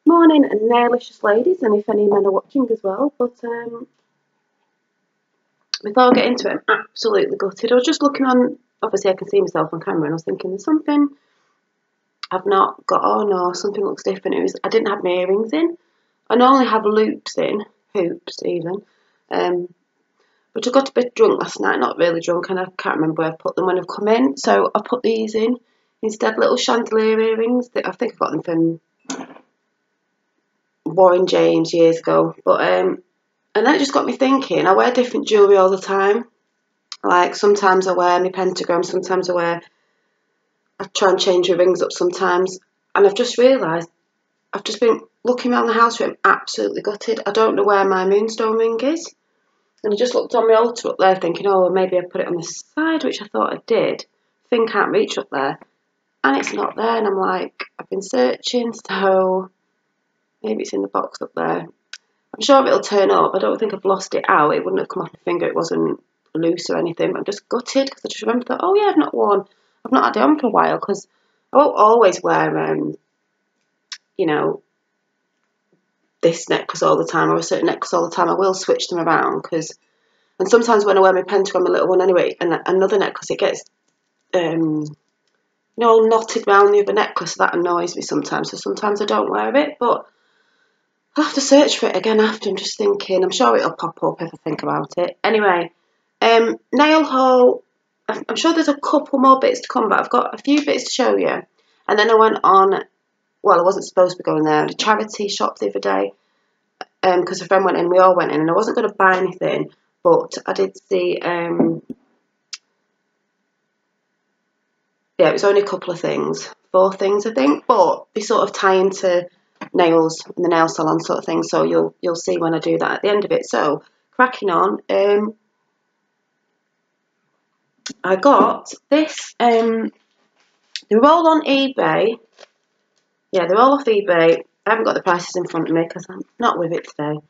Morning, Nailicious ladies, and if any men are watching as well. But before I get into it, I'm absolutely gutted. I was just looking on, obviously I can see myself on camera, and I was thinking there's something I've not got on, or something looks different. I didn't have my earrings in. I normally have loops in, hoops even. But I got a bit drunk last night, not really drunk, and I can't remember where I put them when I've come in. So I put these in instead, little chandelier earrings. I think I got them from Warren James years ago. But and that just got me thinking. I wear different jewellery all the time. Like sometimes I wear my pentagram, sometimes I try and change my rings up sometimes. And I've just realised I've just been looking around the house where I'm absolutely gutted. I don't know where my moonstone ring is. And I just looked on my altar up there thinking, oh, maybe I put it on the side, which I thought I did. Thing can't reach up there. And it's not there. And I'm like, I've been searching, so maybe it's in the box up there. I'm sure it'll turn up. I don't think I've lost it out. It wouldn't have come off my finger. It wasn't loose or anything. But I'm just gutted because I just remembered that, oh yeah, I've not had it on for a while, because I won't always wear, you know, this necklace all the time or a certain necklace all the time. I will switch them around and sometimes when I wear my pentagram, a little one anyway, and another necklace, it gets, all knotted round the other necklace. So that annoys me sometimes. So sometimes I don't wear it, but I'll have to search for it again after. I'm just thinking. I'm sure it'll pop up if I think about it. Anyway, nail haul. I'm sure there's a couple more bits to come, but I've got a few bits to show you. And then I went on. Well, I wasn't supposed to be going there. The charity shop the other day, because a friend went in. We all went in, and I wasn't going to buy anything, but I did see. Yeah, it was only a couple of things, 4 things I think, but they sort of tie into nails in the nail salon sort of thing. So you'll see when I do that at the end of it. So cracking on. I got this. They're all on eBay. Yeah, they're all off eBay. I haven't got the prices in front of me because I'm not with it today. I'm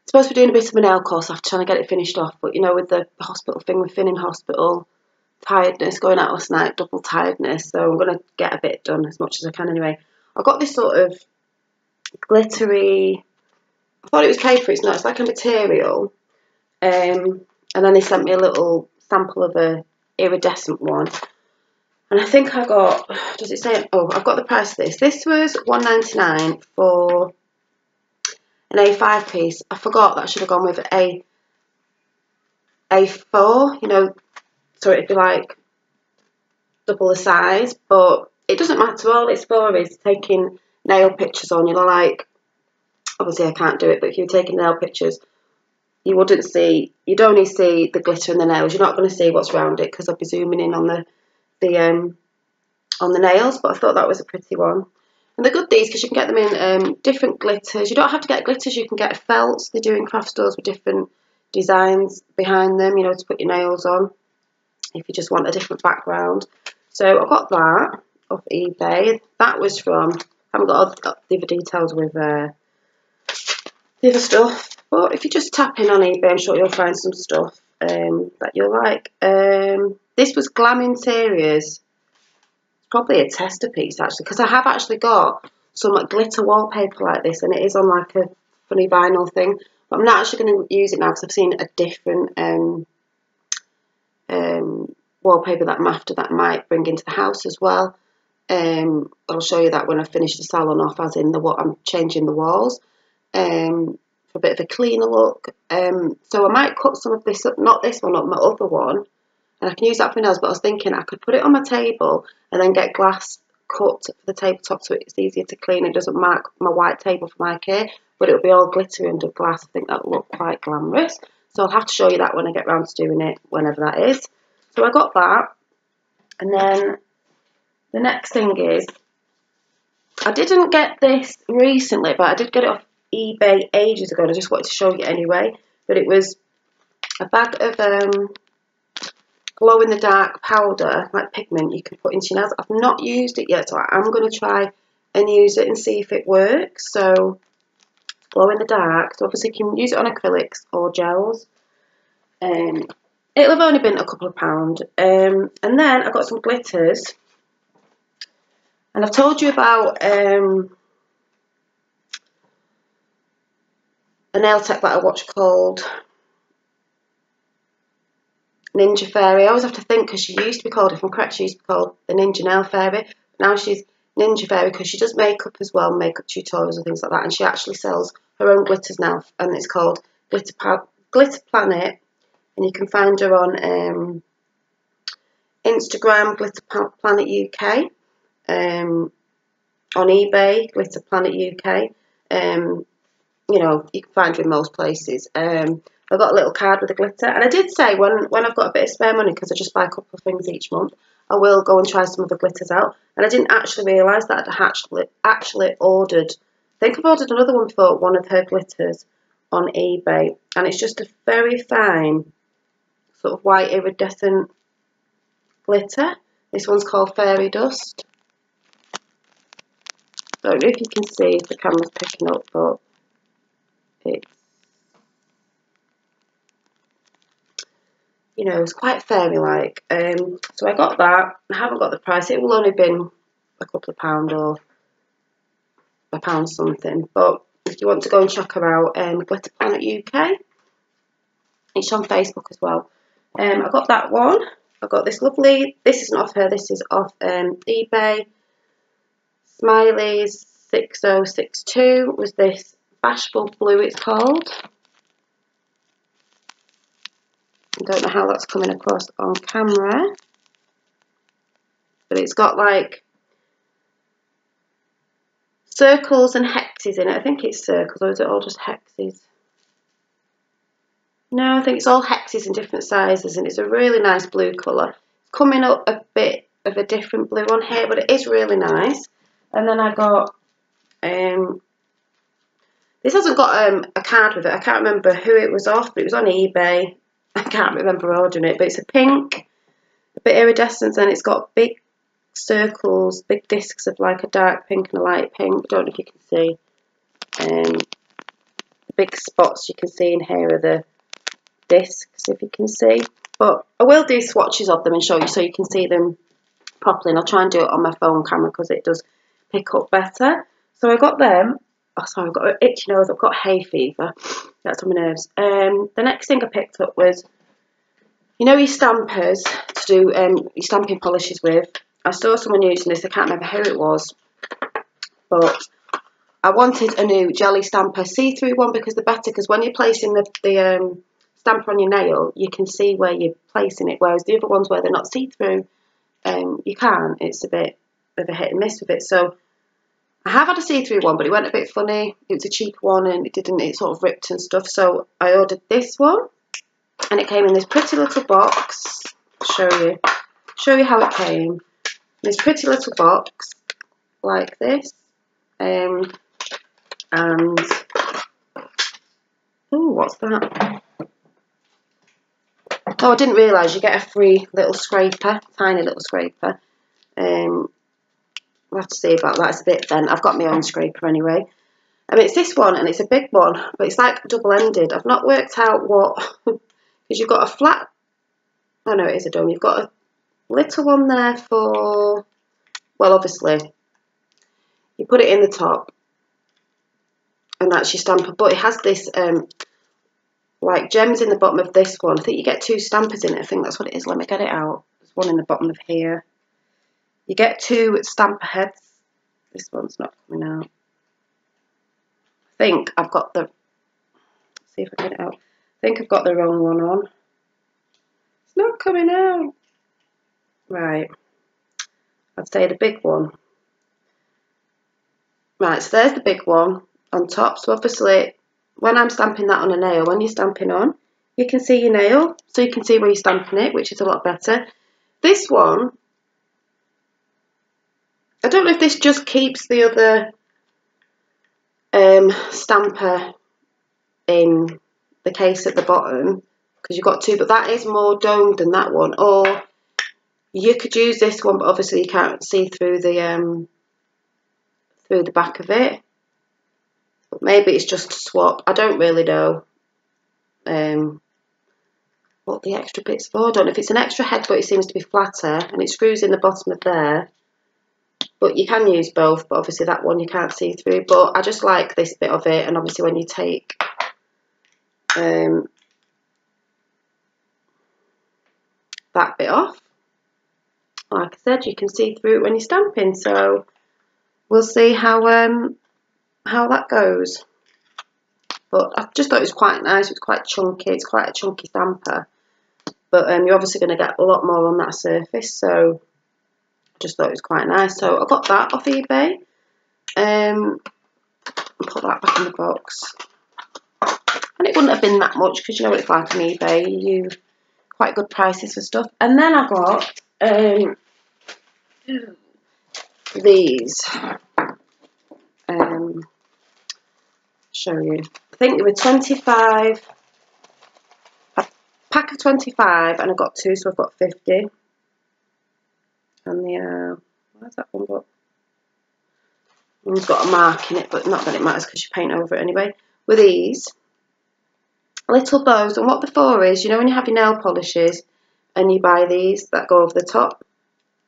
supposed to be doing a bit of a nail course after trying to get it finished off, but you know, with the hospital thing, with Finn in hospital, tiredness, going out last night, double tiredness, so I'm going to get a bit done as much as I can anyway. I got this sort of glittery, I thought it was paper, it's not, it's like a material, and then they sent me a little sample of a iridescent one. And I think I got, does it say, oh, I've got the price of this. This was $1.99 for an A5 piece. I forgot that I should have gone with A4, you know, so it'd be like double the size. But it doesn't matter, all it's for is taking nail pictures on, you know, like, obviously I can't do it, but if you're taking nail pictures, you'd only see the glitter in the nails. You're not going to see what's around it because I'll be zooming in on the nails, but I thought that was a pretty one. And they're good, these, because you can get them in different glitters. You don't have to get glitters, you can get felts. They do in craft stores with different designs behind them, you know, to put your nails on if you just want a different background. So I got that off eBay. That was from, I haven't got the other details with the other stuff, but if you just tap in on eBay, I'm sure you'll find some stuff that you'll like. This was Glam Interiors. Probably a tester piece actually, because I have actually got some glitter wallpaper like this, and it is on like a funny vinyl thing, but I'm not actually going to use it now because I've seen a different wallpaper that I'm after that I might bring into the house as well. I'll show you that when I finish the salon off, as in I'm changing the walls for a bit of a cleaner look. So I might cut some of this up, not this one, up, my other one, and I can use that for nails, but I was thinking I could put it on my table and then get glass cut for the tabletop so it's easier to clean. It doesn't mark my white table for my care, but it'll be all glittery under glass. I think that'll look quite glamorous. So I'll have to show you that when I get round to doing it, whenever that is. So I got that. And then the next thing is, I didn't get this recently, but I did get it off eBay ages ago, and I just wanted to show you anyway. But it was a bag of glow-in-the-dark powder, like pigment, you can put into your nails. I've not used it yet, so I'm going to try and use it and see if it works. So, glow-in-the-dark. So obviously you can use it on acrylics or gels. It'll have only been a couple of pounds. And then I got some glitters. And I've told you about a nail tech that I watch called Ninja Fairy. I always have to think, because she used to be called, if I'm correct, she used to be called the Ninja Nail Fairy. Now she's Ninja Fairy because she does makeup as well, makeup tutorials and things like that. And she actually sells her own glitters now, and it's called Glitter Planet. And you can find her on Instagram, Glitter Planet UK, on eBay, Glitter Planet UK. You know, you can find her in most places. I've got a little card with a glitter, and I did say when I've got a bit of spare money, because I just buy a couple of things each month, I will go and try some of the glitters out. And I didn't actually realise that I'd actually ordered, I think I've ordered another one before, one of her glitters on eBay, and it's just a very fine sort of white iridescent glitter. This one's called Fairy Dust. Don't know if you can see if the camera's picking up, but it's, you know, it's quite fairy-like. So I got that. I haven't got the price. It will only been a couple of £1 or £1 something. But if you want to go and check her out, Glitter Planet UK. It's on Facebook as well. I got that one. I got this lovely, this isn't off her, this is off eBay. Smiley's 6062 was this Bashful Blue, it's called. I don't know how that's coming across on camera, but it's got like circles and hexes in it. I think it's circles, or is it all just hexes? No, I think it's all hexes in different sizes, and it's a really nice blue colour. It's coming up a bit of a different blue on here, but it is really nice. And then I got, this hasn't got a card with it. I can't remember who it was off, but it was on eBay. I can't remember ordering it, but it's a pink, a bit iridescent, and it's got big circles, big discs of like a dark pink and a light pink. I don't know if you can see. The big spots you can see in here are the discs, if you can see. But I will do swatches of them and show you so you can see them properly, and I'll try and do it on my phone camera because it does pick up better. So I got them. Oh, sorry, I've got an itchy nose. I've got hay fever. That's on my nerves. The next thing I picked up was, you know, your stampers to do your stamping polishes with. I saw someone using this. I can't remember who it was, but I wanted a new jelly stamper, see-through one, because the better. Because when you're placing the stamper on your nail, you can see where you're placing it. Whereas the other ones where they're not see-through, you can't. It's a bit of a hit and miss with it. So I have had a see-through one, but it went a bit funny. It was a cheap one, and it sort of ripped and stuff. So I ordered this one, and it came in this pretty little box. I'll show you how it came. This pretty little box like this, and oh, what's that? Oh, I didn't realise you get a free little scraper, tiny little scraper. We'll have to see about that. It's a bit bent. I've got my own scraper anyway. I mean, it's this one, and it's a big one, but it's like double-ended. I've not worked out what, because you've got a flat, oh no, it is a dome. You've got a little one there for, well, obviously, you put it in the top, and that's your stamper, but it has this, like, gems in the bottom of this one. I think you get 2 stampers in it. I think that's what it is. Let me get it out. There's one in the bottom of here. You get 2 stamper heads. This one's not coming out. I think I've got the, let's see if I get it out. I think I've got the wrong one on. It's not coming out. Right. I'd say the big one. Right, so there's the big one on top. So obviously, when I'm stamping that on a nail, when you're stamping on, you can see your nail. So you can see where you're stamping it, which is a lot better. This one, I don't know if this just keeps the other stamper in the case at the bottom, because you've got 2, but that is more domed than that one. Or you could use this one, but obviously you can't see through the back of it. But maybe it's just to swap. I don't really know what the extra bit's for. I don't know if it's an extra head, but it seems to be flatter, and it screws in the bottom of there. But you can use both, but obviously that one you can't see through. But I just like this bit of it, and obviously when you take that bit off. Like I said, you can see through it when you're stamping, so we'll see how that goes. But I just thought it was quite nice. It was quite chunky. It's quite a chunky stamper, but you're obviously going to get a lot more on that surface, so I just thought it was quite nice. So I got that off eBay. Put that back in the box, and it wouldn't have been that much because you know what it's like on eBay. You quite good prices for stuff. And then I got these. Show you. I think they were 25. A pack of 25, and I got 2, so I've got 50. And the where's that one got? One's got a mark in it, but not that it matters because you paint over it anyway. With these little bows, and what they're for is, you know when you have your nail polishes and you buy these that go over the top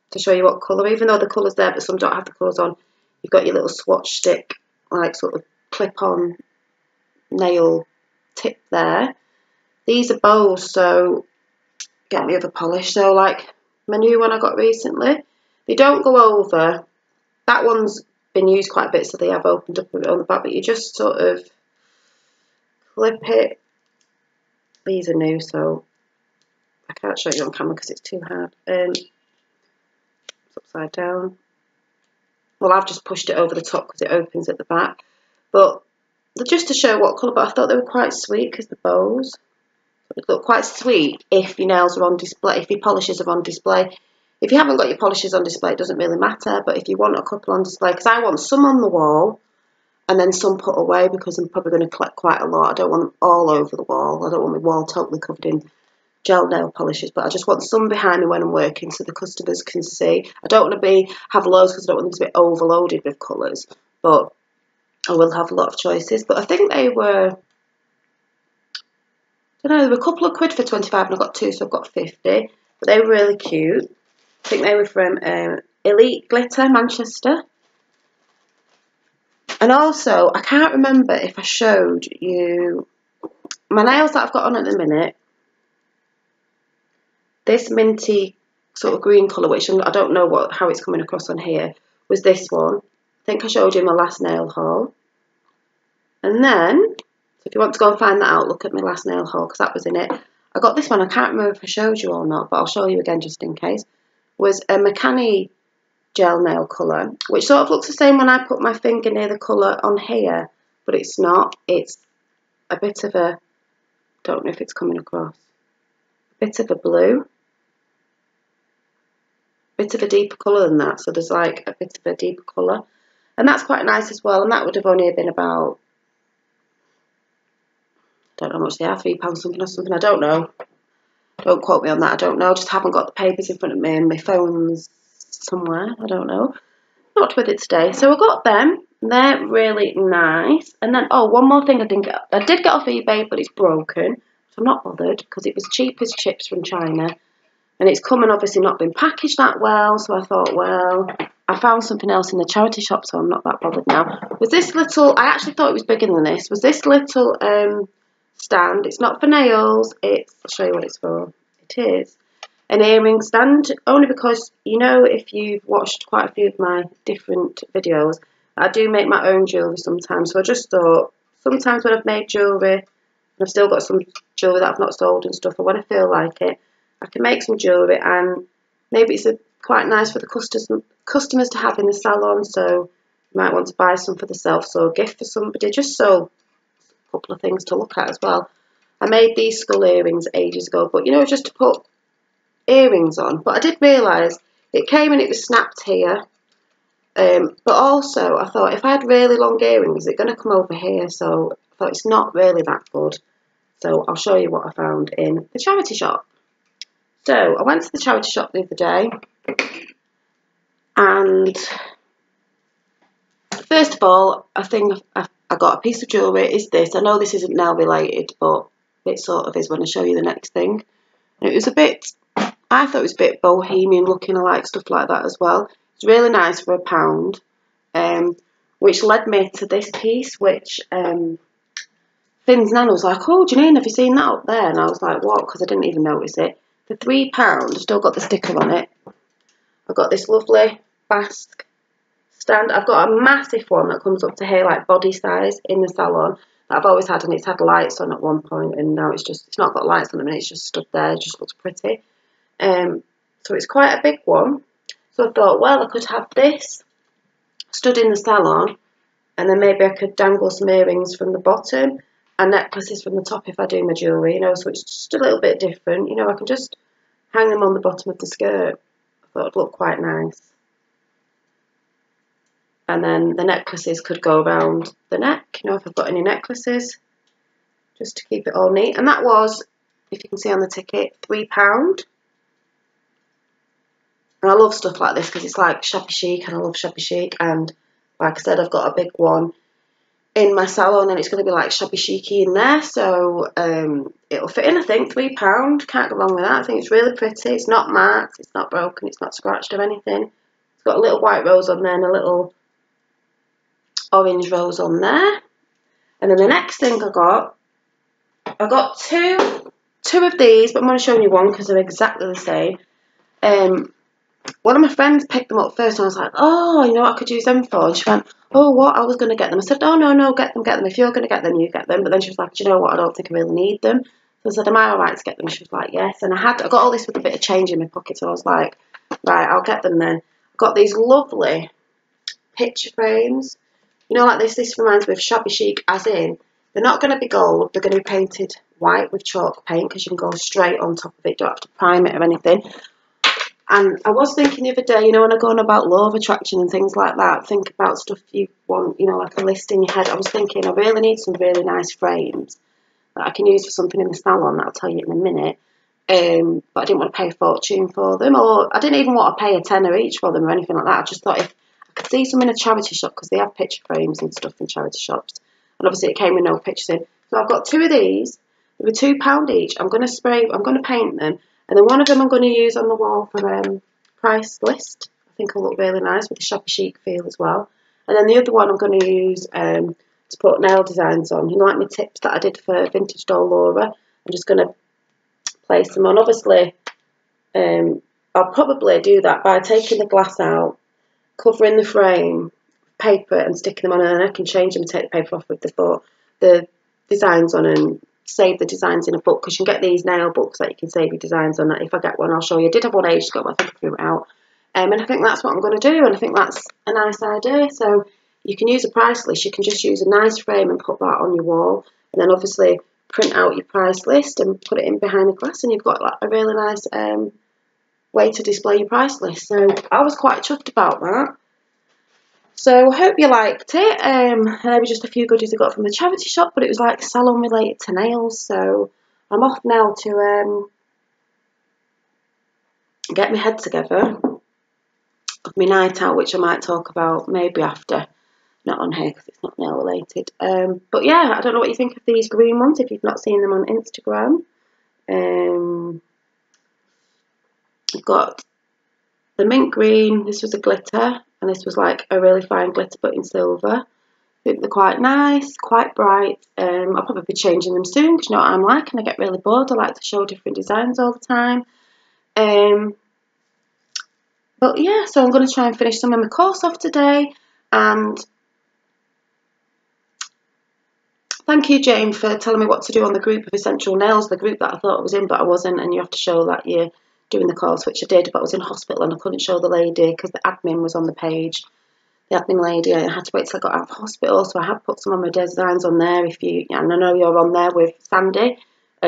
to show you what colour, even though the colour's there but some don't have the colours on, you've got your little swatch stick, like sort of clip-on nail tip there. These are bows, so get me other polish. So like my new one I got recently, they don't go over. That one's been used quite a bit, so they have opened up a bit on the back, but you just sort of clip it. These are new, so I can't show you on camera because it's too hard. It's upside down. Well, I've just pushed it over the top because it opens at the back, but they're just to show what colour. But I thought they were quite sweet because the bows look quite sweet if your nails are on display, if your polishes are on display. If you haven't got your polishes on display, it doesn't really matter, but if you want a couple on display, because I want some on the wall and then some put away because I'm probably going to collect quite a lot. I don't want them all over the wall. I don't want my wall totally covered in gel nail polishes, but I just want some behind me when I'm working so the customers can see. I don't want to have loads because I don't want them to be overloaded with colours, but I will have a lot of choices. But I think they were, I don't know, they were a couple of quid for 25 and I got 2, so I've got 50. But they were really cute. I think they were from Elite Glitter, Manchester. And also, I can't remember if I showed you my nails that I've got on at the minute. This minty sort of green colour, which I don't know how it's coming across on here, was this one. I think I showed you in my last nail haul. And then, so if you want to go and find that out, look at my last nail haul because that was in it. I got this one, I can't remember if I showed you or not, but I'll show you again just in case. Was a Makani gel nail colour, which sort of looks the same when I put my finger near the colour on here, but it's not. It's a bit of a, don't know if it's coming across, a bit of a blue, bit of a deeper colour than that, so there's like a bit of a deeper colour, and that's quite nice as well, and that would have only been about, I don't know how much they are, £3 something or something, I don't know. Don't quote me on that, I don't know. I just haven't got the papers in front of me and my phone's somewhere, I don't know. Not with it today. So I got them. They're really nice. And then, oh, one more thing I did get off eBay, but it's broken. So I'm not bothered because it was cheap as chips from China. And it's come and obviously not been packaged that well. So I thought, well, I found something else in the charity shop, so I'm not that bothered now. Was this little, I actually thought it was bigger than this, was this little stand. It's not for nails. I'll show you what it's for. It is an earring stand, only because, you know, if you've watched quite a few of my different videos, I do make my own jewellery sometimes. So I just thought, sometimes when I've made jewellery, and I've still got some jewellery that I've not sold and stuff, or when I feel like it, I can make some jewellery, and maybe it's quite nice for the customers to have in the salon, so you might want to buy some for themselves or gift for somebody, just so a couple of things to look at as well. I made these skull earrings ages ago, but you know, just to put earrings on, but I did realise it came and it was snapped here, but also I thought if I had really long earrings, it's going to come over here, so I thought it's not really that good. So I'll show you what I found in the charity shop. So I went to the charity shop the other day, and first of all, I think I got a piece of jewellery. Is this? I know this isn't nail related, but it sort of is when I show you the next thing. And it was a bit, I thought it was a bit bohemian looking. I like stuff like that as well. It's really nice for £1, which led me to this piece, which Finn's nan was like, oh, Janine, have you seen that up there? And I was like, what? Because I didn't even notice it. For £3, still got the sticker on it. I've got this lovely Basque stand. I've got a massive one that comes up to here, like body size, in the salon that I've always had, and it's had lights on at one point, and now it's not got lights on them, and it's just stood there. It just looks pretty. So it's quite a big one. So I thought, well, I could have this stood in the salon, and then maybe I could dangle some earrings from the bottom and necklaces from the top if I do my jewellery, you know, so it's just a little bit different. You know, I can just hang them on the bottom of the skirt. I thought it'd look quite nice. And then the necklaces could go around the neck, you know, if I've got any necklaces, just to keep it all neat. And that was, if you can see on the ticket, £3. And I love stuff like this because it's like shabby chic, and I love shabby chic. And like I said, I've got a big one in my salon, and it's going to be like shabby chic-y in there. So it'll fit in, I think. £3, can't go wrong with that. I think it's really pretty. It's not marked, it's not broken, it's not scratched or anything. It's got a little white rose on there and a little orange rose on there. And then the next thing I got two of these, but I'm going to show you one because they're exactly the same. One of my friends picked them up first, and I was like, oh, you know what I could use them for? And she went, oh, what? I was going to get them. I said, oh, no, get them. If you're going to get them, you get them. But then she was like, do you know what? I don't think I really need them. So I said, am I all right to get them? She was like, yes. And I got all this with a bit of change in my pocket, so I was like, right, I'll get them then. I got these lovely picture frames. You know, like this. This reminds me of shabby chic, as in, they're not going to be gold. They're going to be painted white with chalk paint, because you can go straight on top of it. You don't have to prime it or anything. And I was thinking the other day, you know, when I go on about law of attraction and things like that, think about stuff you want, you know, like a list in your head. I was thinking I really need some really nice frames that I can use for something in the salon, that I'll tell you in a minute. But I didn't want to pay a fortune for them, or I didn't even want to pay a tenner each for them or anything like that. I just thought if I could see some in a charity shop, because they have picture frames and stuff in charity shops. And obviously it came with no pictures in. So I've got two of these. They were £2 each. I'm going to paint them. And then one of them I'm going to use on the wall for price list. I think it'll look really nice with the shabby chic feel as well. And then the other one I'm going to use to put nail designs on. You know, like my tips that I did for Vintage Doll Laura. I'm just going to place them on. Obviously, I'll probably do that by taking the glass out, covering the frame, paper, and sticking them on, and then I can change them and take the paper off with the designs on, and save the designs in a book, because you can get these nail books that you can save your designs on. If I get one, I'll show you. I did have one ages ago, but I think I threw it out. And I think that's what I'm going to do, and I think that's a nice idea. So you can use a price list. You can just use a nice frame and put that on your wall, and then obviously print out your price list and put it in behind the glass, and you've got like a really nice way to display your price list. So I was quite chuffed about that. So I hope you liked it. There were just a few goodies I got from the charity shop, but it was like salon related to nails. So I'm off now to get my head together of my night out, which I might talk about maybe after. Not on here because it's not nail related. But yeah, I don't know what you think of these green ones if you've not seen them on Instagram. I've got the mint green. This was a glitter, and this was like a really fine glitter but in silver. I think they're quite nice, quite bright. I'll probably be changing them soon, because you know what I'm like, and I get really bored. I like to show different designs all the time. But yeah, so I'm going to try and finish some of my course off today. And thank you, Jane, for telling me what to do on the group of Essential Nails, the group that I thought I was in, but I wasn't, and you have to show that you're doing the course, which I did, but I was in hospital and I couldn't show the lady because the admin was on the page. The admin lady, I had to wait till I got out of hospital, so I have put some of my designs on there. And I know you're on there with Sandy,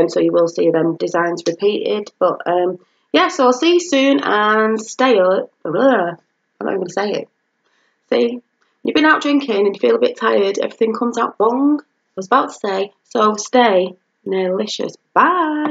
so you will see them designs repeated. But yeah, so I'll see you soon, and stay up. I'm not even going to say it. See, you've been out drinking and you feel a bit tired, everything comes out wrong. I was about to say, so stay Nailicious. Bye.